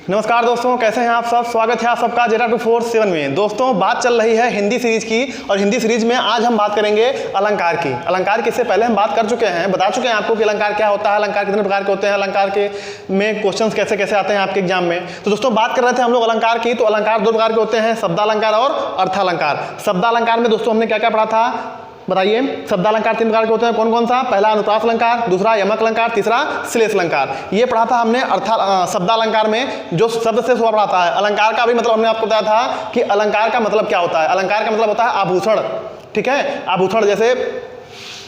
नमस्कार दोस्तों, कैसे हैं आप सब। स्वागत है आप सबका जेटा 247 में। दोस्तों बात चल रही है हिंदी सीरीज की, और हिंदी सीरीज में आज हम बात करेंगे अलंकार की। अलंकार की इससे पहले हम बात कर चुके हैं, बता चुके हैं आपको कि अलंकार क्या होता है, अलंकार कितने प्रकार के होते हैं, अलंकार के में क्वेश्चंस कैसे कैसे आते हैं आपके एग्जाम में। तो दोस्तों बात कर रहे थे हम लोग अलंकार की। तो अलंकार दो प्रकार के होते हैं, शब्दालंकार और अर्थालंकार। शब्दालंकार में दोस्तों हमने क्या क्या पढ़ा था बताइए। शब्दालंकार तीन प्रकार के होते हैं, कौन कौन सा। पहला अनुप्रास अलंकार, दूसरा यमक अलंकार, तीसरा श्लेष अलंकार। ये पढ़ा था हमने शब्दालंकार में, जो शब्द से शोभा पढ़ाता है। अलंकार का भी मतलब हमने आपको बताया था कि अलंकार का मतलब क्या होता है। अलंकार का मतलब होता है आभूषण, ठीक है, आभूषण। जैसे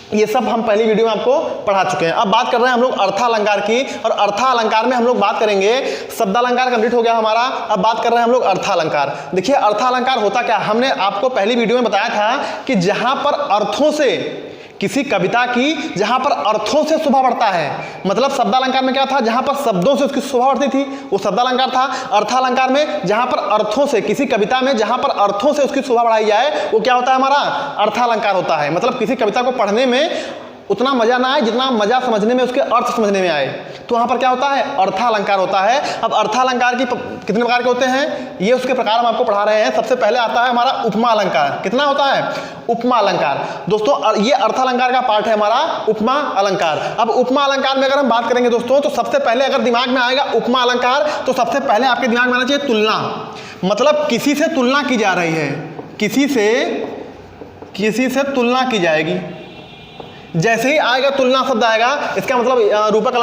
ये सब हम पहली वीडियो में आपको पढ़ा चुके हैं। अब बात कर रहे हैं हम लोग अर्थालंकार की, और अर्थालंकार में हम लोग बात करेंगे। शब्दालंकार कंप्लीट हो गया हमारा, अब बात कर रहे हैं हम लोग अर्थालंकार। देखिए अर्थालंकार होता क्या, हमने आपको पहली वीडियो में बताया था कि जहां पर अर्थों से किसी कविता की, जहां पर अर्थों से शोभा बढ़ता है, मतलब शब्दालंकार में क्या था, जहां पर शब्दों से उसकी शोभा बढ़ती थी वो शब्दालंकार था। अर्थालंकार में जहां पर अर्थों से, किसी कविता में जहां पर अर्थों से उसकी शोभा बढ़ाई जाए वो क्या होता है, हमारा अर्थालंकार होता है। मतलब किसी कविता को पढ़ने में उतना मजा ना आए जितना मजा समझने में, उसके अर्थ समझने में आए, तो वहां पर क्या होता है, अर्थालंकार होता है। अब अर्थालंकार की कितने प्रकार के होते हैं, ये उसके प्रकार हम आपको पढ़ा रहे हैं। सबसे पहले आता है हमारा उपमा अलंकार। कितना होता है, उपमा अलंकार। दोस्तों ये अर्थालंकार का पार्ट है हमारा उपमा अलंकार। अब उपमा अलंकार में अगर हम बात करेंगे दोस्तों, तो सबसे पहले अगर दिमाग में आएगा उपमा अलंकार, तो सबसे पहले आपके दिमाग में आना चाहिए तुलना। मतलब किसी से तुलना की जा रही है, किसी से तुलना की जाएगी। जैसे ही आएगा तुलना शब्द आएगा, इसका मतलब रूपक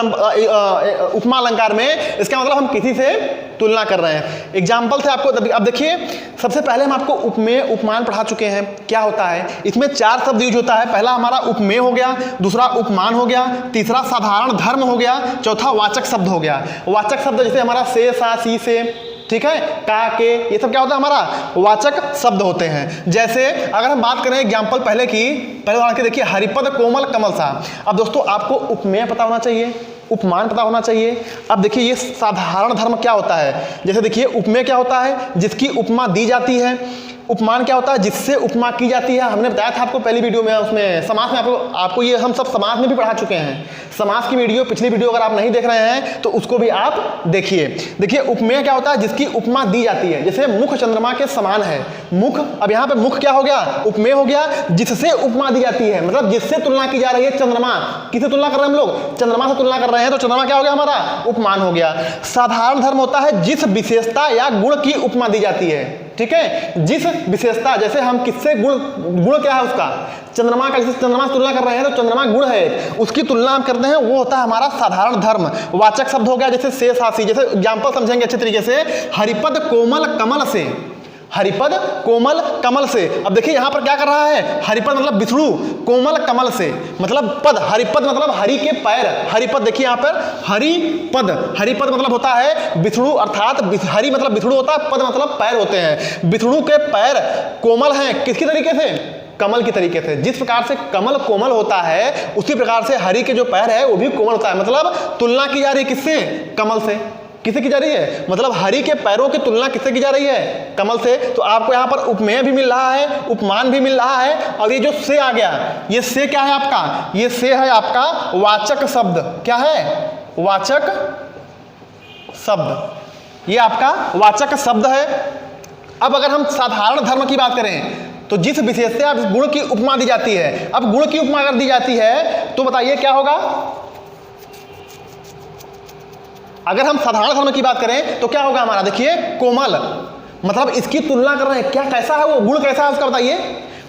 उपमा अलंकार में इसका मतलब हम किसी से तुलना कर रहे हैं। एग्जाम्पल से आपको अब देखिए, सबसे पहले हम आपको उपमेय उपमान पढ़ा चुके हैं। क्या होता है, इसमें 4 शब्द यूज होता है। पहला हमारा उपमेय हो गया, दूसरा उपमान हो गया, तीसरा साधारण धर्म हो गया, चौथा वाचक शब्द हो गया। वाचक शब्द जैसे हमारा से, सा, सी, से, ठीक है, का, के, ये सब क्या होता है, हमारा वाचक शब्द होते हैं। जैसे अगर हम बात करें एग्जाम्पल पहले उदाहरण के देखिए, हरिपद कोमल कमल सा। अब दोस्तों आपको उपमेय पता होना चाहिए, उपमान पता होना चाहिए। अब देखिए ये साधारण धर्म क्या होता है। जैसे देखिए उपमेय क्या होता है, जिसकी उपमा दी जाती है। उपमान क्या होता है, जिससे उपमा की जाती है। हमने बताया था आपको पहली वीडियो में, उसमें समास में आपको ये हम सब समास में भी पढ़ा चुके हैं। समास की वीडियो, पिछली वीडियो अगर आप नहीं देख रहे हैं तो उसको भी आप देखिए। देखिए उपमेय क्या होता है, जिसकी उपमा दी जाती है। जैसे मुख चंद्रमा के समान है, मुख। अब यहाँ पे मुख क्या हो गया, उपमेय हो गया, जिससे उपमा दी जाती है, मतलब जिससे तुलना की जा रही है। चंद्रमा, किससे तुलना कर रहे हैं हम लोग, चंद्रमा से तुलना कर रहे हैं, तो चंद्रमा क्या हो गया, हमारा उपमान हो गया। साधारण धर्म होता है जिस विशेषता या गुण की उपमा दी जाती है, ठीक है, जिस विशेषता, जैसे हम किससे गुण क्या है उसका, चंद्रमा का, जैसे चंद्रमा से तुलना कर रहे हैं तो चंद्रमा गुण है, उसकी तुलना हम करते हैं, वो होता है हमारा साधारण धर्म। वाचक शब्द हो गया जैसे से, सा, सी। जैसे एग्जांपल समझेंगे अच्छे तरीके से, हरिपद कोमल कमल से, हरिपद कोमल कमल से। अब देखिए यहां पर क्या कर रहा है, हरिपद मतलब बिछड़ू, कोमल कमल से मतलब पद, हरिपद मतलब हरि के पैर। हरिपद देखिए यहां पर हरिपद, हरिपद मतलब होता है बिछड़ू, अर्थात हरि मतलब बिछड़ू होता है, पद मतलब पैर होते हैं। बिछड़ू के पैर कोमल हैं, किसकी तरीके से, कमल की तरीके से। जिस प्रकार से कमल कोमल होता है, उसी प्रकार से हरि के जो पैर है वो भी कोमल होता है। मतलब तुलना की जा रही है किससे, कमल से। किससे की जा रही है, मतलब हरि के पैरों की तुलना किससे की जा रही है, कमल से। तो आपको यहाँ पर उपमेय भी मिल रहा है, उपमान भी मिल रहा है, और ये जो से आ गया, ये से क्या है आपका, ये से है आपका वाचक शब्द। क्या है, वाचक शब्द, ये आपका वाचक शब्द है। अब अगर हम साधारण धर्म की बात करें, तो जिस विशेषता गुण की उपमा दी जाती है, अब गुण की उपमा अगर दी जाती है तो बताइए क्या होगा। अगर हम साधारण धर्म की बात करें तो क्या होगा हमारा, देखिए कोमल, मतलब इसकी तुलना कर रहे हैं, क्या कैसा है वो, गुण कैसा है उसका बताइए।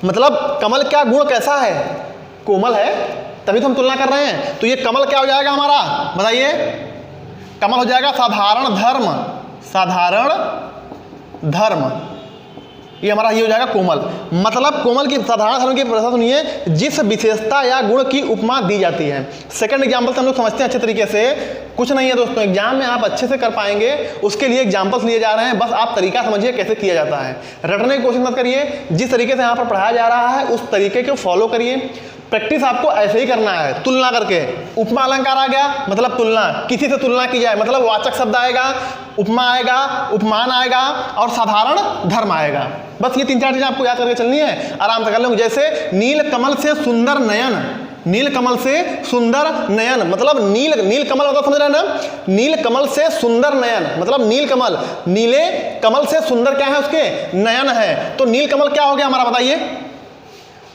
मतलब कमल क्या गुण कैसा है, कोमल है, तभी तो हम तुलना कर रहे हैं। तो ये कमल क्या हो जाएगा हमारा, बताइए, कमल हो जाएगा साधारण धर्म, साधारण धर्म, ये हमारा ये हो जाएगा कोमल। मतलब कोमल की साधारण धर्म की परिभाषा सुनिए, जिस विशेषता या गुण की उपमा दी जाती है। सेकंड एग्जांपल से हम लोग समझते हैं अच्छे तरीके से। कुछ नहीं है दोस्तों, एग्जाम में आप अच्छे से कर पाएंगे उसके लिए एग्जांपल्स लिए जा रहे हैं, बस आप तरीका समझिए कैसे किया जाता है। रटने की कोशिश मत करिए, जिस तरीके से यहाँ पर पढ़ाया जा रहा है उस तरीके को फॉलो करिए। प्रैक्टिस आपको ऐसे ही करना है, तुलना करके। उपमा अलंकार आ गया मतलब तुलना, किसी से तुलना की जाए मतलब वाचक शब्द आएगा, उपमा आएगा, उपमान आएगा और साधारण धर्म आएगा। बस ये 3-4 चीजें आपको याद करके चलनी है, आराम से कर लो। जैसे नील कमल से सुंदर नयन, नील कमल से सुंदर नयन, मतलब नील कमल मतलब समझ रहे हैं ना, नील कमल से सुंदर नयन मतलब नील कमल, नीले कमल से सुंदर क्या है उसके नयन है। तो नील कमल क्या हो गया हमारा बताइए,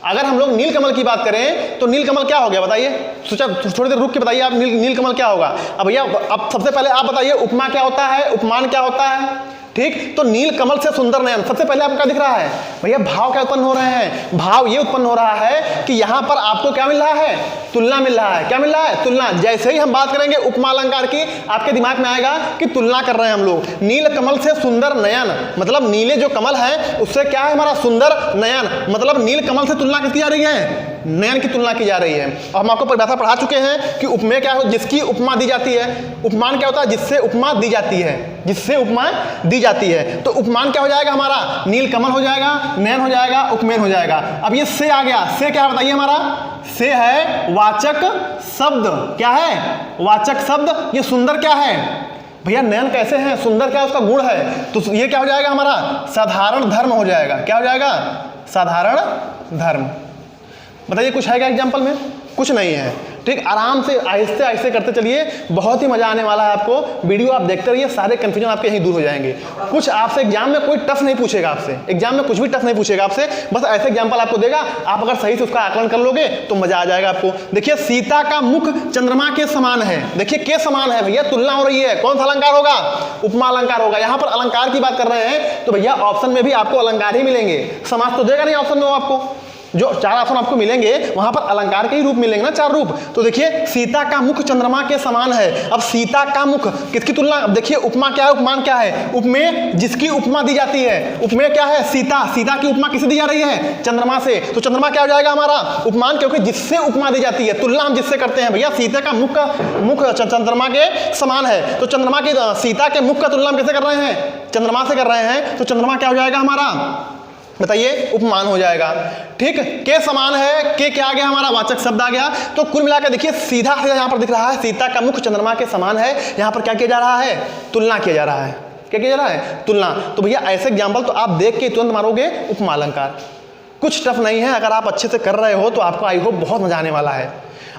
अगर हम लोग नील कमल की बात करें तो नील कमल क्या हो गया बताइए, सोचा थोड़ी देर रुक के बताइए आप नील कमल क्या होगा। अब भैया अब सबसे पहले आप बताइए उपमा क्या होता है, उपमान क्या होता है, ठीक। तो नील कमल से सुंदर नयन, सबसे पहले आपको क्या दिख रहा है भैया, भाव क्या उत्पन्न हो रहे हैं, भाव ये उत्पन्न हो रहा है कि यहां पर आपको क्या मिल रहा है, तुलना मिल रहा है। क्या मिल रहा है, तुलना। जैसे ही हम बात करेंगे उपमा अलंकार की, आपके दिमाग में आएगा कि तुलना कर रहे हैं हम लोग। नील कमल से सुंदर नयन मतलब नीले जो कमल है उससे क्या है हमारा सुंदर नयन, मतलब नील कमल से तुलना किसकी जा रही है, नयन की तुलना की जा रही है। और हम आपको परिभाषा पढ़ा चुके हैं कि उपमेय क्या है, जिसकी उपमा दी जाती है। उपमान क्या होता है, जिससे उपमा दी जाती है, जिससे उपमा दी जाती है। तो उपमान क्या हो जाएगा हमारा, नील कमल हो जाएगा, नयन हो जाएगा, उपमेय हो जाएगा। अब ये से आ गया, से क्या बताइए हमारा, से है वाचक शब्द। क्या है, वाचक शब्द। ये सुंदर क्या है भैया, नयन कैसे है, सुंदर क्या उसका गुण है। तो ये क्या हो जाएगा हमारा, साधारण धर्म हो जाएगा। क्या हो जाएगा, साधारण धर्म। बताइए कुछ है क्या एग्जाम्पल में, कुछ नहीं है, ठीक। आराम से आहिस्ते आहिस्ते करते चलिए, बहुत ही मजा आने वाला है आपको। वीडियो आप देखते रहिए, सारे कंफ्यूजन आपके यहीं दूर हो जाएंगे। कुछ आपसे एग्जाम में कोई टफ नहीं पूछेगा, आपसे एग्जाम में कुछ भी टफ नहीं पूछेगा आपसे, बस ऐसे एग्जाम्पल आपको देगा। आप अगर सही से उसका आकलन कर लोगे तो मजा आ जाएगा आपको। देखिए सीता का मुख चंद्रमा के समान है, देखिए के समान है भैया, तुलना हो रही है, कौन सा अलंकार होगा, उपमा अलंकार होगा। यहाँ पर अलंकार की बात कर रहे हैं तो भैया ऑप्शन में भी आपको अलंकार ही मिलेंगे, समास तो देगा नहीं ऑप्शन में। आपको जो 4 ऑप्शन आपको मिलेंगे वहां पर अलंकार के ही रूप मिलेंगे ना, 4 रूप। तो देखिए सीता का मुख चंद्रमा के समान है। अब सीता का मुख किसकी तुलना, अब देखिए उपमा क्या है, उपमान क्या है, उपमेय जिसकी उपमा दी जाती है। उपमेय क्या है, सीता, सीता की उपमा किससे दी जा रही है, चंद्रमा से। तो चंद्रमा क्या हो जाएगा हमारा, उपमान, क्योंकि जिससे उपमा दी जाती है, तुलना हम जिससे करते हैं। भैया सीता का मुख चंद्रमा के समान है, तो चंद्रमा की सीता के मुख का तुलना हम कैसे कर रहे हैं, चंद्रमा से कर रहे हैं। तो चंद्रमा क्या हो जाएगा हमारा बताइए, उपमान हो जाएगा, ठीक। के समान है, के क्या आ गया हमारा, वाचक शब्द आ गया। तो कुल मिलाकर देखिए सीधा सीधा यहाँ पर दिख रहा है, सीता का मुख चंद्रमा के समान है। यहाँ पर क्या किया जा रहा है, तुलना किया जा रहा है। क्या किया जा रहा है, तुलना। तो भैया ऐसे एग्जाम्पल तो आप देख के तुरंत मारोगे उपमा अलंकार, कुछ टफ नहीं है। अगर आप अच्छे से कर रहे हो तो आपको आई होप बहुत मजा आने वाला है।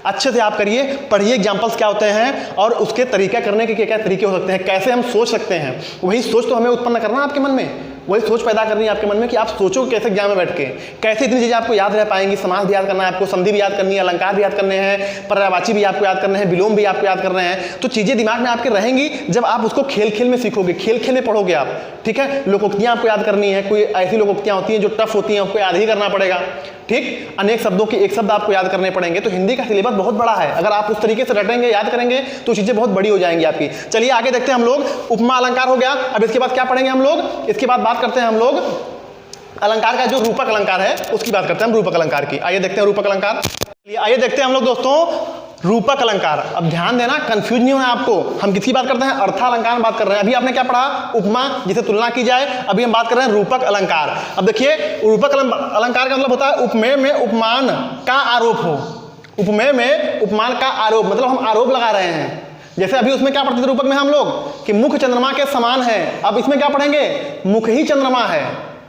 अच्छे से आप करिए, पढ़िए एग्जाम्पल्स क्या होते हैं और उसके तरीका करने के क्या क्या तरीके हो सकते हैं, कैसे हम सोच सकते हैं। वही सोच तो हमें उत्पन्न करना है आपके मन में, वही सोच पैदा करनी है आपके मन में कि आप सोचो कैसे एग्जाम में बैठ के, कैसे इतनी चीज़ें आपको याद रह पाएंगी। समास भी याद करना है आपको, संधि भी याद करनी है, अलंकार भी याद करने हैं, पर्यायवाची भी आपको याद करने हैं, विलोम भी आपको याद करने हैं। तो चीज़ें दिमाग में आपके रहेंगी जब आप उसको खेल खेल में सीखोगे, खेल खेल में पढ़ोगे आप, ठीक है। लोकोक्तियाँ आपको याद करनी है, कोई ऐसी लोकोक्तियाँ होती हैं जो टफ होती हैं, आपको याद ही करना पड़ेगा, ठीक। अनेक शब्दों के एक शब्द आपको याद करने पड़ेंगे। तो हिंदी का सिलेबस बहुत बड़ा है, अगर आप उस तरीके से रटेंगे, याद करेंगे तो चीज़ें बहुत बड़ी हो जाएंगी आपकी। चलिए आगे देखते हैं हम लोग, उपमा अलंकार हो गया। अब इसके बाद क्या पढ़ेंगे हम लोग, इसके बाद बात करते हैं हम लोग अलंकार का जो रूपक अलंकार है उसकी बात करते हैं हम, रूपक अलंकार की। आइए देखते हैं रूपक अलंकार, आइए देखते हैं हम लोग दोस्तों रूपक अलंकार। अब ध्यान देना, कंफ्यूज नहीं होना आपको। हम किसकी बात करते हैं, अर्थालंकार में बात कर रहे हैं। अभी आपने क्या पढ़ा, उपमा जिसे तुलना की जाए। अभी हम बात कर रहे हैं रूपक अलंकार। अब देखिए रूपक अलंकार का मतलब होता है उपमेय में उपमान का आरोप हो। उपमेय में उपमान का आरोप मतलब हम आरोप लगा रहे हैं। जैसे अभी उसमें क्या पढ़ते थे रूपक में हम लोग कि मुख चंद्रमा के समान है। अब इसमें क्या पढ़ेंगे, मुख ही चंद्रमा है,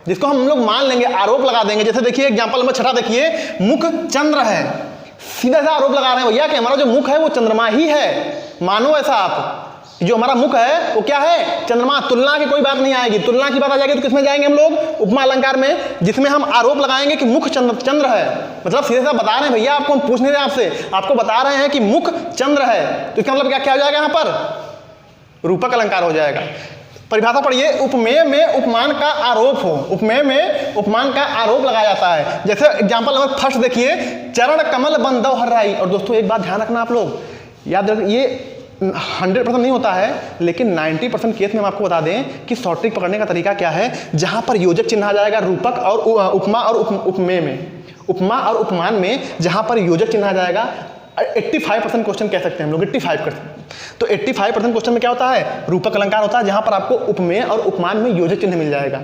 जिसको हम लोग मान लेंगे, आरोप लगा देंगे। जैसे देखिए एग्जाम्पल नंबर 6 देखिए, मुख चंद्र है, सीधा सा आरोप लगा रहे हैं भैया कि हमारा जो मुख है वो चंद्रमा ही है। मानो ऐसा आप, जो हमारा मुख है वो क्या है, चंद्रमा। तुलना की कोई बात नहीं आएगी, तुलना की बात आ जाएगी तो किसमें जाएंगे हम लोग, उपमा अलंकार में, जिसमें हम आरोप लगाएंगे कि मुख चंद्र है। मतलब सीधे सा बता रहे हैं भैया, आपको हम पूछ नहीं रहे आपसे, आपको बता रहे हैं कि मुख चंद्र है। तो इसका मतलब क्या हो जाएगा यहाँ पर, रूपक अलंकार हो जाएगा। परिभाषा पढ़िए, उपमेय में उपमान का आरोप हो, उपमेय में उपमान का आरोप लगाया जाता है। जैसे एग्जाम्पल नंबर 1 देखिए, चरण कमल बंदव हर्राई। और दोस्तों एक बात ध्यान रखना आप लोग, याद रखिए ये 100% नहीं होता है, लेकिन 90% केस में हम आपको बता दें कि शॉर्ट ट्रिक पकड़ने का तरीका क्या है। जहां पर योजक चिन्ह आ जाएगा रूपक और उपमा और उपमेय में, उपमा और उपमान में जहां पर योजक चिन्ह आ जाएगा, 85% क्वेश्चन कह सकते हैं हम लोग, 85%। तो 85% क्वेश्चन में क्या होता है, रूपक अलंकार होता है, जहां पर आपको उपमेय और उपमान में योजक चिन्ह मिल जाएगा।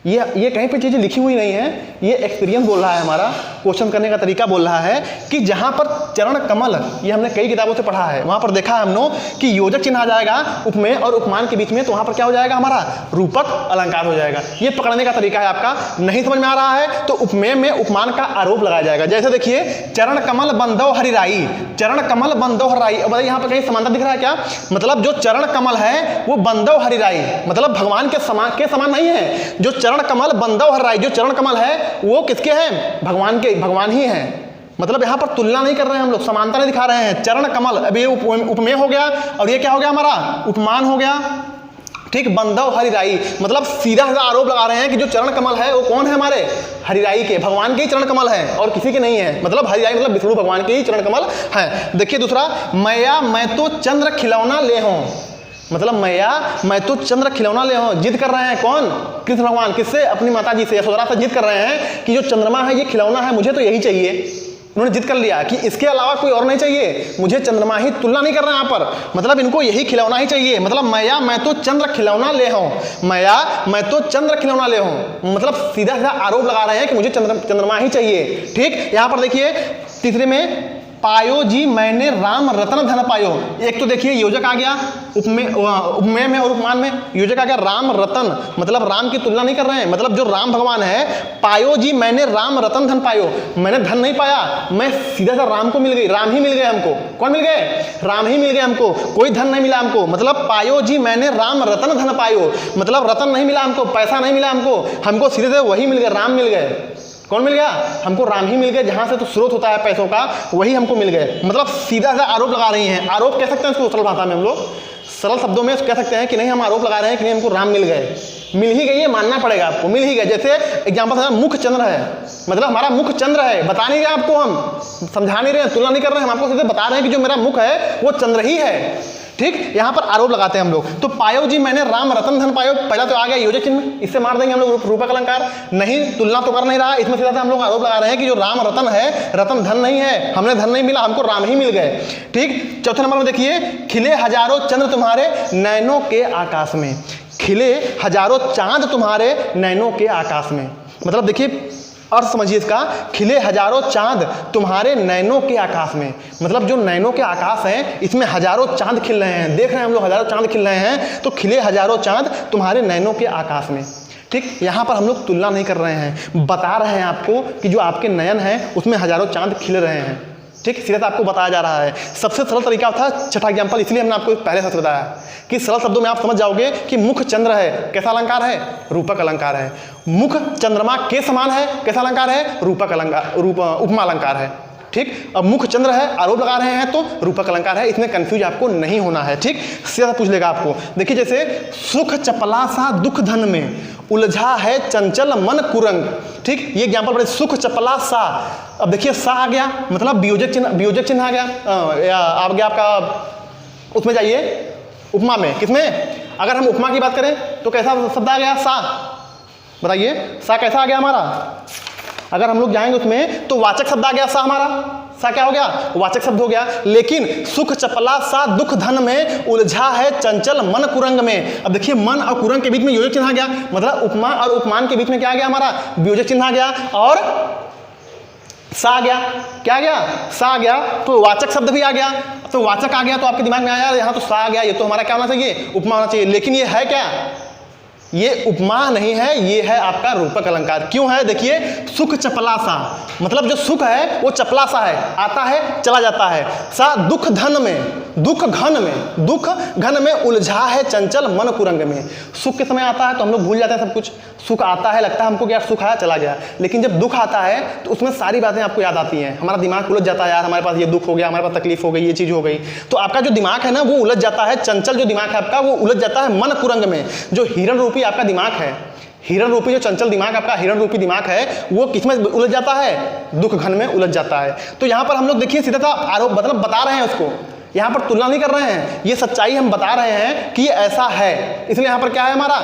ये कहीं पे चीज़ें लिखी हुई नहीं है, ये एक्सपीरियंस बोल रहा है, हमारा क्वेश्चन करने का तरीका बोल रहा है कि जहाँ पर चरण कमल, ये हमने कई किताबों से पढ़ा है, वहाँ पर देखा है हम लोग कि योजक चिन्ह आ जाएगा उपमेय और उपमान के बीच में, तो वहाँ पर क्या हो जाएगा हमारा रूपक अलंकार हो जाएगा। ये पकड़ने का तरीका है आपका। नहीं समझ में आ रहा है तो उपमेय में उपमान का आरोप लगाया जाएगा। जैसे देखिए चरण कमल बंदो हरिराई, चरण कमल बंदो हरिराई। अब बताइए यहाँ पर कहीं समानता दिख रहा है क्या? मतलब जो चरण कमल है वो बंदो हरिराई, मतलब भगवान के समान नहीं है। जो चरण कमल बंदो हरिराई, जो चरण कमल है वो किसके हैं? भगवान के, भगवान ही है। मतलब यहाँ पर तुलना नहीं कर रहे हैं हम लोग, समानता नहीं दिखा रहे हैं। चरण कमल, अब ये उपमेय हो गया और ये क्या हो गया हमारा? उपमान हो गया। ठीक, बंदव हरिराई, मतलब सीधा सीधा आरोप लगा रहे हैं कि जो चरण कमल है वो कौन है? हमारे हरिराई के, भगवान के ही चरण कमल है और किसी के नहीं है। मतलब हरिराई मतलब विष्णु भगवान के ही चरण कमल है। देखिए दूसरा, मैया मैं तो चंद्र खिलौना ले हूं, मतलब मैया मैं तो चंद्र खिलौना ले हूं। जिद कर रहे हैं कौन? कृष्ण भगवान। किससे? अपनी माता जी से, यशोधरा से जिद कर रहे हैं कि जो चंद्रमा है ये खिलौना है, मुझे तो यही चाहिए। उन्होंने जिद कर लिया कि इसके अलावा कोई और नहीं चाहिए, मुझे चंद्रमा ही, तुलना नहीं कर रहे हैं यहाँ पर, मतलब इनको यही खिलौना ही चाहिए। मतलब मैया मैं तो चंद्र खिलौना ले हूं, मैया मैं तो चंद्र खिलौना ले हूं, मतलब सीधा सीधा आरोप लगा रहे हैं कि मुझे चंद्रमा ही चाहिए। ठीक, यहाँ पर देखिए तीसरे में, पायो जी मैंने राम रतन धन पायो। एक तो देखिए योजक आ गया उपमेय में और उपमान में, योजक आ गया राम रतन, मतलब राम की तुलना नहीं कर रहे हैं। मतलब जो राम भगवान है, पायो जी मैंने राम रतन धन पायो, मैंने धन नहीं पाया, मैं सीधा सा राम को मिल गई, राम ही मिल गए हमको। कौन मिल गए? राम ही मिल गए हमको, कोई धन नहीं मिला हमको। मतलब पायो जी मैंने राम रतन धन पायो, मतलब रतन नहीं मिला हमको, पैसा नहीं मिला हमको सीधे से वही मिल गए, राम मिल गए। कौन मिल गया? हमको राम ही मिल गए, जहां से तो स्रोत होता है पैसों का, वही हमको मिल गए। मतलब सीधा सा आरोप लगा रही हैं। आरोप कह सकते हैं इसको सरल भाषा में, हम लोग सरल शब्दों में कह सकते हैं कि नहीं हम आरोप लगा रहे हैं कि नहीं हमको राम मिल गए, मिल ही गई, ये मानना पड़ेगा आपको, मिल ही गए। जैसे एग्जाम्पल है मुख चंद्र है, मतलब हमारा मुख चंद्र है, बता नहीं रहे आपको, हम समझा नहीं रहे, तुलना नहीं कर रहे हैं, हम आपको सीधे बता रहे हैं कि जो मेरा मुख है वो चंद्र ही है। ठीक, यहाँ पर आरोप लगाते हैं हम लोग। तो पायो जी मैंने राम रतन धन पायो, पहला तो आ गया योजक चिन्ह, इससे मार देंगे हम लोग रूपक अलंकार। नहीं, तुलना तो कर नहीं रहा, इसमें सीधा हम लोग आरोप लगा रहे हैं कि जो राम रतन है, रतन धन नहीं है, हमने धन नहीं मिला, हमको राम ही मिल गए। ठीक, चौथे नंबर में देखिए, खिले हजारों चंद्र तुम्हारे नैनों के आकाश में, खिले हजारों चांद तुम्हारे नैनों के आकाश में। मतलब देखिए अर्थ समझिए इसका, खिले हजारों चांद तुम्हारे नैनों के आकाश में, मतलब जो नैनों के आकाश हैं इसमें हजारों चांद खिल रहे हैं, देख रहे हैं हम लोग हजारों चांद खिल रहे हैं, तो खिले हजारों चांद तुम्हारे नैनों के आकाश में। ठीक, यहाँ पर हम लोग तुलना नहीं कर रहे हैं, बता रहे हैं आपको कि जो आपके नयन हैं उसमें हजारों चांद खिल रहे हैं। ठीक, सीधा आपको बताया जा रहा है। सबसे सरल तरीका था छठा एग्जाम्पल, इसलिए हमने आपको पहले से बताया कि सरल शब्दों में आप समझ जाओगे कि मुख चंद्र है, कैसा अलंकार है? रूपक अलंकार है। मुख चंद्रमा के समान है, कैसा अलंकार है? रूपक अलंकार, उपमा अलंकार है। ठीक, अब मुख चंद्र है, आरोप लगा रहे हैं तो रूपक अलंकार है, इसमें कंफ्यूज आपको नहीं होना है। ठीक, सीधा पूछ लेगा आपको। देखिए जैसे सुख चपला सा दुख धन में, उलझा है चंचल मन कुरंग। ठीक, ये एग्जाम्पल बड़े, सुख चपला सा, अब देखिए सा आ गया, मतलब वियोजक चिन्ह आ गया, आ गया आपका, उसमें जाइए उपमा में, किसमें? अगर हम उपमा की बात करें तो कैसा शब्द आ गया? सा। बताइए सा कैसा आ गया हमारा? अगर हम लोग जाएंगे उसमें तो वाचक शब्द आ गया सा, हमारा सा क्या हो गया? वाचक शब्द हो गया। लेकिन सुख चपला सा दुख धन में, उलझा है चंचल मन कुरंग में। अब देखिए मन और कुरंग के बीच में योजक चिन्ह आ गया, मतलब उपमा और उपमान के बीच में क्या आ गया हमारा? वियोजक चिन्ह आ गया और सा आ गया। क्या आ गया? सा आ गया, तो वाचक शब्द भी आ गया। तो वाचक आ गया तो आपके दिमाग में आया यहाँ तो सा आ गया, ये तो हमारा क्या होना चाहिए? उपमा होना चाहिए। लेकिन ये है क्या? ये उपमा नहीं है, ये है आपका रूपक अलंकार। क्यों है? देखिए सुख चपला सा, मतलब जो सुख है वो चपला सा है, आता है चला जाता है। सा दुख धन में, दुख घन में उलझा है चंचल मन कुरंग में। सुख के समय आता है तो हम लोग भूल जाते हैं सब कुछ, सुख आता है लगता है हमको कि यार सुख आया चला गया, लेकिन जब दुख आता है तो उसमें सारी बातें आपको याद आती हैं, हमारा दिमाग उलझ जाता है, यार हमारे पास ये दुख हो गया, हमारे पास तकलीफ हो गई, ये चीज़ हो गई, तो आपका जो दिमाग है ना वो उलझ जाता है, चंचल जो दिमाग है आपका वो उलझ जाता है मन कुरंग में। जो हिरण रूपी आपका दिमाग है, हिरण रूपी जो चंचल दिमाग आपका हिरण रूपी दिमाग है वो किसमें उलझ जाता है? दुख घन में उलझ जाता है। तो यहाँ पर हम लोग देखिए सीधा आरोप, मतलब बता रहे हैं उसको, यहाँ पर तुलना नहीं कर रहे हैं, ये सच्चाई हम बता रहे हैं कि ये ऐसा है, इसलिए यहाँ पर क्या है हमारा?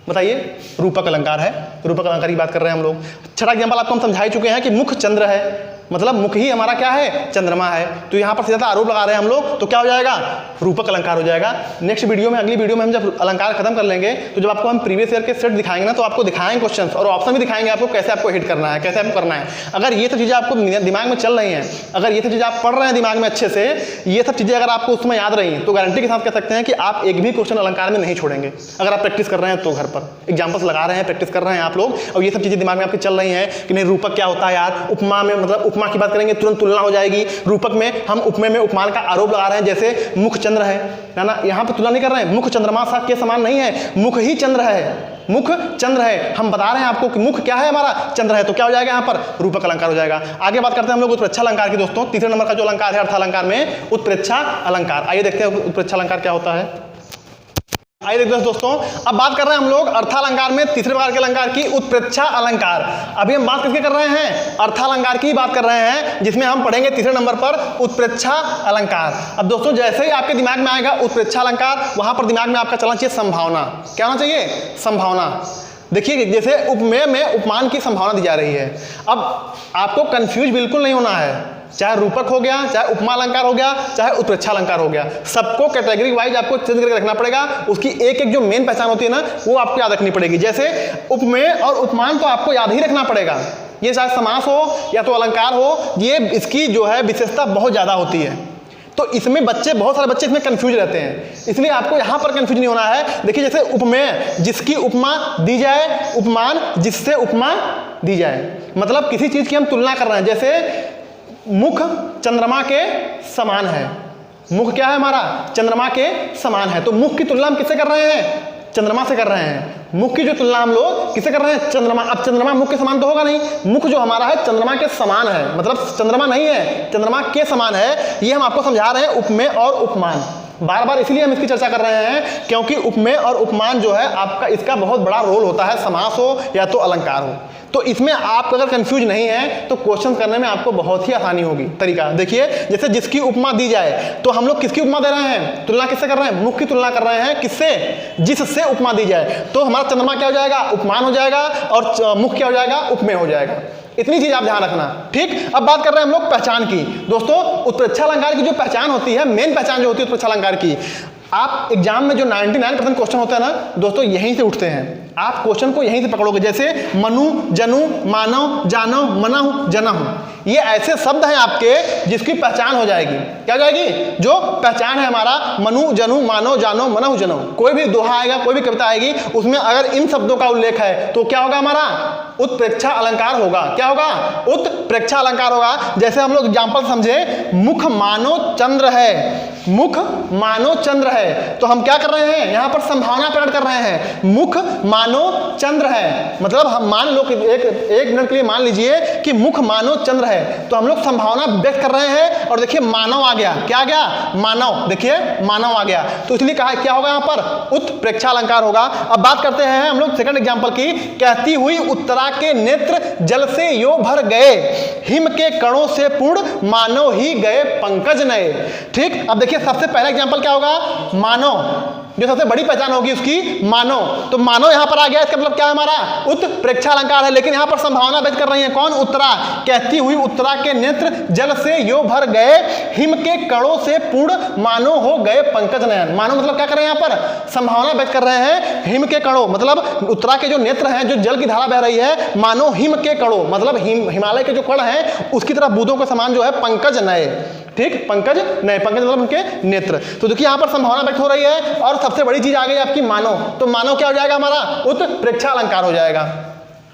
बताइए, रूपक अलंकार है, रूपक अलंकार की बात कर रहे हैं हम लोग। छठा एग्जाम्पल आपको हम समझा ही चुके हैं कि मुख चंद्र है, मतलब मुख ही हमारा क्या है, चंद्रमा है। तो यहाँ पर सीधा आरोप लगा रहे हैं हम लोग, तो क्या हो जाएगा, रूपक अलंकार हो जाएगा। नेक्स्ट वीडियो में, अगली वीडियो में हम जब अलंकार खत्म कर लेंगे तो जब आपको हम प्रीवियस ईयर के सेट दिखाएंगे ना, तो आपको दिखाएंगे क्वेश्चन और ऑप्शन भी दिखाएंगे आपको कैसे आपको हिट करना है, कैसे आपको करना है। अगर ये सब चीज़ें आपको दिमाग में चल रही हैं, अगर ये सब चीज़ें आप पढ़ रहे हैं दिमाग में अच्छे से, ये सब चीज़ें अगर आपको उसमें याद रही तो गारंटी के साथ कह सकते हैं कि आप एक भी क्वेश्चन अलंकार में नहीं छोड़ेंगे। अगर आप प्रैक्टिस कर रहे हैं तो घर पर एग्जाम्पल्स लगा रहे हैं, प्रैक्टिस कर रहे हैं आप लोग, और ये सब चीज़ें दिमाग में आपके चल रही हैं कि नहीं रूपक क्या होता है यार, उपमा में मतलब उपमा की बात करेंगे तुरंत तुलना हो जाएगी। रूपक में हम उपमे में उपमान का आरोप लगा रहे हैं, जैसे मुख चंद्र है ना, यहाँ पर तुलना नहीं कर रहे हैं, मुख चंद्रमा सा के समान नहीं है, मुख ही चंद्र है, मुख चंद्र है। हम बता रहे हैं आपको कि मुख क्या है हमारा, चंद्र है, तो क्या हो जाएगा यहाँ पर, रूपक अलंकार हो जाएगा। आगे बात करते हैं हम लोग उत्प्रेक्षा अलंकार की दोस्तों। तीसरे नंबर का जो अलंकार है अर्थालंकार में, उत्प्रेक्षा अलंकार। आइए देखते हैं उत्प्रेक्षा अलंकार क्या होता है। आइए देखते हैं दोस्तों, अब बात कर रहे हैं हम लोग अर्थालंकार में तीसरे प्रकार के अलंकार की, उत्प्रेक्षा अलंकार। अभी हम बात किसकी कर रहे हैं, अर्थालंकार की बात कर रहे हैं, जिसमें हम पढ़ेंगे तीसरे नंबर पर उत्प्रेक्षा अलंकार। अब दोस्तों जैसे ही आपके दिमाग में आएगा उत्प्रेक्षा अलंकार, वहां पर दिमाग में आपका चलना चाहिए संभावना। क्या होना चाहिए, संभावना। देखिए जैसे उपमेय में उपमान की संभावना दी जा रही है। अब आपको कंफ्यूज बिल्कुल नहीं होना है, चाहे रूपक हो गया, चाहे उपमा अलंकार हो गया, चाहे उत्प्रेक्षा अलंकार हो गया, सबको कैटेगरी वाइज आपको चेंज करके रखना पड़ेगा। उसकी एक एक जो मेन पहचान होती है ना, वो आपको याद रखनी पड़ेगी। जैसे उपमेय और उपमान तो आपको याद ही रखना पड़ेगा, ये चाहे समास हो या तो अलंकार हो, ये इसकी जो है विशेषता बहुत ज़्यादा होती है। तो इसमें बच्चे, बहुत सारे बच्चे इसमें कंफ्यूज रहते हैं, इसलिए आपको यहाँ पर कंफ्यूज नहीं होना है। देखिए जैसे उपमेय जिसकी उपमा दी जाए, उपमान जिससे उपमा दी जाए, मतलब किसी चीज़ की हम तुलना कर रहे हैं। जैसे मुख चंद्रमा के समान है, मुख क्या है हमारा, चंद्रमा के समान है, तो मुख की तुलना हम किससे कर रहे हैं, चंद्रमा से कर रहे हैं। मुख की जो तुलना हम लोग किससे कर रहे हैं, चंद्रमा। अब चंद्रमा मुख के समान तो होगा नहीं, मुख जो हमारा है चंद्रमा के समान है, मतलब चंद्रमा नहीं है, चंद्रमा के समान है। ये हम आपको समझा रहे हैं उपमेय और उपमान। बार बार इसलिए हम इसकी चर्चा कर रहे हैं क्योंकि उपमेय और उपमान जो है आपका, इसका बहुत बड़ा रोल होता है, समास हो या तो अलंकार हो। तो इसमें आप अगर कंफ्यूज नहीं है तो क्वेश्चन करने में आपको बहुत ही आसानी होगी। तरीका देखिए, जैसे जिसकी उपमा दी जाए, तो हम लोग किसकी उपमा दे रहे हैं, तुलना किससे कर रहे हैं, मुख की तुलना कर रहे हैं, किससे, जिससे उपमा दी जाए। तो हमारा चंद्रमा क्या हो जाएगा, उपमान हो जाएगा, और मुख क्या हो जाएगा, उपमेय हो जाएगा। इतनी चीज आप ध्यान रखना, ठीक। अब बात कर रहे हैं हम लोग पहचान की। दोस्तों उत्प्रेक्षा अलंकार की जो पहचान होती है, मेन पहचान जो होती है उत्प्रेक्षा अलंकार की, आप एग्जाम में जो 99% क्वेश्चन होता है ना दोस्तों, यहीं से उठते हैं। आप क्वेश्चन को यहीं से पकड़ोगे। जैसे मनु, जनु, मानव, जानव, मनहु, जनहु, ये ऐसे शब्द हैं आपके जिसकी पहचान हो जाएगी। क्या हो जाएगी, जो पहचान है हमारा, मनु, जनु, मानव, जानव, मनहु, जनहु। कोई भी दोहा आएगा, कोई भी कविता आएगी, उसमें अगर इन शब्दों का उल्लेख है तो क्या होगा, हमारा उत्प्रेक्षा अलंकार होगा। क्या होगा, उत्प्रेक्षा अलंकार होगा। जैसे हम लोग एग्जाम्पल समझे, मुख मानो चंद्र है, मुख मानो चंद्र है, तो हम क्या कर रहे हैं, यहां पर संभावना प्रकट कर रहे हैं। मुख मानो चंद्र है, मतलब हम मान लो कि एक मिनट के लिए मान लीजिए कि मुख मानो चंद्र है, तो हम लोग संभावना व्यक्त कर रहे हैं। और देखिए मानव आ गया, क्या आ गया, मानव, देखिए मानव आ गया, तो इसलिए कहा क्या होगा यहाँ पर, उत्प्रेक्षा अलंकार होगा। अब बात करते हैं हम लोग सेकंड एग्जांपल की। कहती हुई उत्तरा के नेत्र जल से यो भर गए, हिम के कणों से पूर्ण मानव ही गए पंकज नए। ठीक। अब देखिए सबसे पहला एग्जांपल क्या होगा, मानव, जो सबसे बड़ी पहचान होगी उसकी, मानव। तो मानव यहां पर आ गया, इसका मतलब क्या है, हमारा उत्प्रेक्षा अलंकार है। लेकिन यहां पर संभावना व्यक्त कर रही है कौन, उत्तरा। कहती हुई उत्तरा के नेत्र जल से यो भर गए, हिम के कणों से पूर्ण मानो हो गए पंकज नयन। मानो मतलब क्या कर रहे हैं, यहां पर संभावना व्यक्त कर रहे हैं। हिम के कणों मतलब उत्तरा के जो नेत्र हैं, जो जल की धारा बह रही है, मानो हिम के कणों मतलब हिमालय के जो कण हैं उसकी तरह बूंदों के समान जो है पंकज नए। ठीक, पंकज नए, पंकज मतलब उनके नेत्र। तो देखिए यहां पर संभावना व्यक्त हो रही है। और सबसे बड़ी चीज आ गई आपकी मानव, तो मानव क्या हो जाएगा, हमारा उत्प्रेक्षा अलंकार हो जाएगा।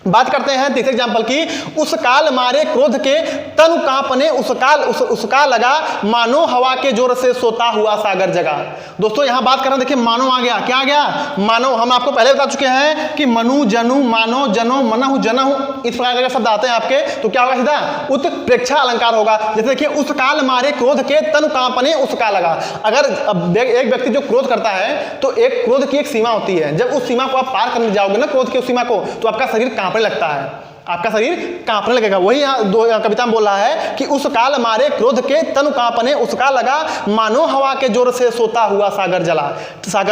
बात करते हैं तीसरे एग्जांपल की। उस काल मारे क्रोध के तनु कांपने, उसका लगा मानो हवा के जोर से सोता हुआ सागर जगा। दोस्तों यहां बात कर रहे हैं, देखिए मानो आ गया, क्या आ गया, मानो। हम आपको पहले बता चुके हैं कि मनु, जनु, मानो, जनो, मनहु, जनहु, इस प्रकार के शब्द आते हैं आपके, तो क्या होगा, सीधा उत्प्रेक्षा अलंकार होगा। जैसे देखिए उस काल मारे क्रोध के तनु कांपने, उसका लगा। अगर एक व्यक्ति जो क्रोध करता है, तो एक क्रोध की एक सीमा होती है, जब उस सीमा को आप पार करने जाओगे ना, क्रोध की उस सीमा को, तो आपका शरीर कांपने लगता है, आपका शरीर कांपने लगेगा। वही यहाँ कविता में बोल रहा है कि उस काल मारे क्रोध के तनु कांपने, उसका लगा मानो हवा के जोर से सोता हुआ सागर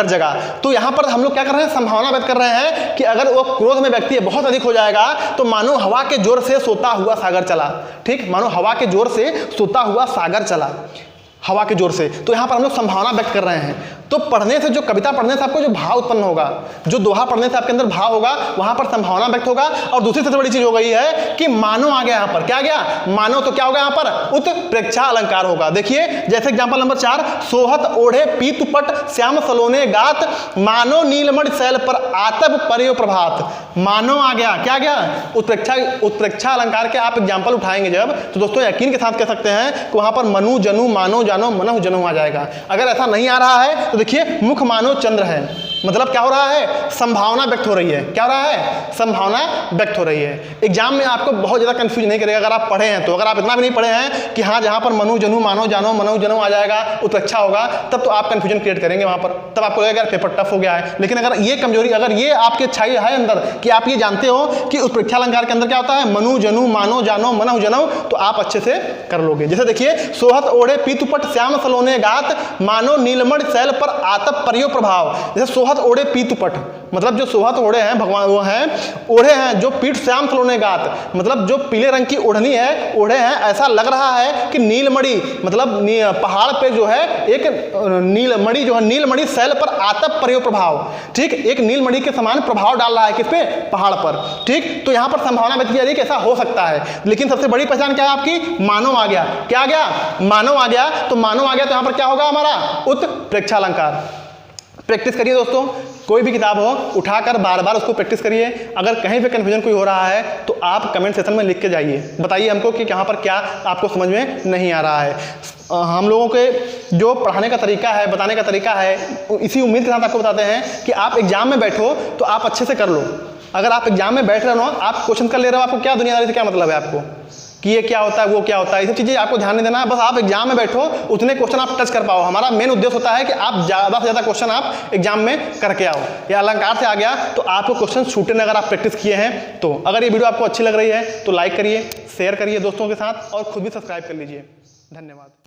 जगा। तो यहाँ पर हम लोग क्या कर रहे हैं, संभावना व्यक्त कर रहे हैं कि अगर वो क्रोध में व्यक्ति बहुत अधिक हो जाएगा तो मानो हवा के जोर से सोता हुआ सागर चला। ठीक, मानो हवा के जोर से सोता हुआ सागर चला, हवा के जोर से। तो यहाँ पर हम लोग संभावना व्यक्त कर रहे हैं। तो पढ़ने से, जो कविता पढ़ने से आपको जो भाव उत्पन्न होगा, जो दोहा पढ़ने से आपके अंदर भाव होगा, वहां पर संभावना व्यक्त होगा। और दूसरी सबसे बड़ी चीज हो गई है कि मानो आ गया। यहाँ पर क्या गया, मानो, तो क्या होगा यहाँ पर, उत्प्रेक्षा अलंकार होगा। देखिए जैसे एग्जांपल नंबर 4, सोहत ओढ़े पीतुपट श्याम सलोने गात, मानो नीलमणि शैल पर आतप पर्यो प्रभात। मानो आ गया, क्या गया, उत्प्रेक्षा अलंकार के आप एग्जाम्पल उठाएंगे जब, तो दोस्तों यकीन के साथ कह सकते हैं कि वहां पर मनु जनु मानो जानो मनहु जनहु आ जाएगा। अगर ऐसा नहीं आ रहा है तो देखिए मुख मानो चंद्र है, मतलब क्या हो रहा है, संभावना व्यक्त हो रही है। क्या हो रहा है, संभावना व्यक्त हो रही है। एग्जाम में आपको बहुत ज्यादा कंफ्यूज नहीं करेगा अगर आप पढ़े हैं तो। अगर आप इतना भी नहीं पढ़े हैं कि हाँ जहां पर मनु जनु मानो जानो मनहु जनहु आ जाएगा, उत्प्रेक्षा होगा, तब तो आप कंफ्यूजन क्रिएट करेंगे वहां पर, तब आपको लगेगा पेपर टफ हो गया है। लेकिन अगर ये कमजोरी, अगर ये आपके छाई है अंदर कि आप ये जानते हो कि उत्प्रेक्षा अलंकार के अंदर क्या होता है, मनु जनु मानो जानो मनहु जनहु, तो आप अच्छे से कर लोगे। जैसे देखिए, सोहत ओढ़े पीतुपट श्याम सलोने गात, मानो नीलमणि शैल पर आतप पर्यो प्रभाव। जैसे सोहत ओढ़े पीतुपट, मतलब जो सोहत ओढ़े हैं भगवान, वो हैं ओढ़े हैं जो पीठ श्याम सलोने गात, मतलब जो पीले रंग की ओढ़नी है ओढ़े हैं। ऐसा लग रहा है कि नीलमणि, मतलब पहाड़ पे जो है एक नीलमणि जो है, नीलमणि शैल पर आतप पर्यो प्रभाव। ठीक, एक नीलमणि के समान प्रभाव डाल रहा है किस पे, पहाड़ पर। ठीक, तो यहां पर संभावना व्यक्त की जा रही है कि ऐसा हो सकता है। लेकिन सबसे बड़ी पहचान क्या है आपकी, मानो आ गया। क्या आ गया, मानो आ गया। तो मानो आ गया तो यहां पर क्या होगा हमारा, उत्प्रेक्षा अलंकार। प्रैक्टिस करिए दोस्तों, कोई भी किताब हो उठाकर बार बार उसको प्रैक्टिस करिए। अगर कहीं पे कन्फ्यूजन कोई हो रहा है तो आप कमेंट सेक्शन में लिख के जाइए, बताइए हमको कि यहाँ पर क्या आपको समझ में नहीं आ रहा है। हम लोगों के जो पढ़ाने का तरीका है, बताने का तरीका है, इसी उम्मीद के साथ आपको बताते हैं कि आप एग्जाम में बैठो तो आप अच्छे से कर लो। अगर आप एग्जाम में बैठ रहे हो, आप क्वेश्चन कर ले रहे हो, आपको क्या दुनियादारी से क्या मतलब है आपको कि ये क्या होता है वो क्या होता है, ये सब चीज़ें आपको ध्यान नहीं देना है। बस आप एग्जाम में बैठो, उतने क्वेश्चन आप टच कर पाओ। हमारा मेन उद्देश्य होता है कि आप ज़्यादा से ज़्यादा क्वेश्चन आप एग्जाम में करके आओ। या अलंकार से आ गया तो आपको क्वेश्चन छूटे नहीं अगर आप प्रैक्टिस किए हैं तो। अगर ये वीडियो आपको अच्छी लग रही है तो लाइक करिए, शेयर करिए दोस्तों के साथ और खुद भी सब्सक्राइब कर लीजिए। धन्यवाद।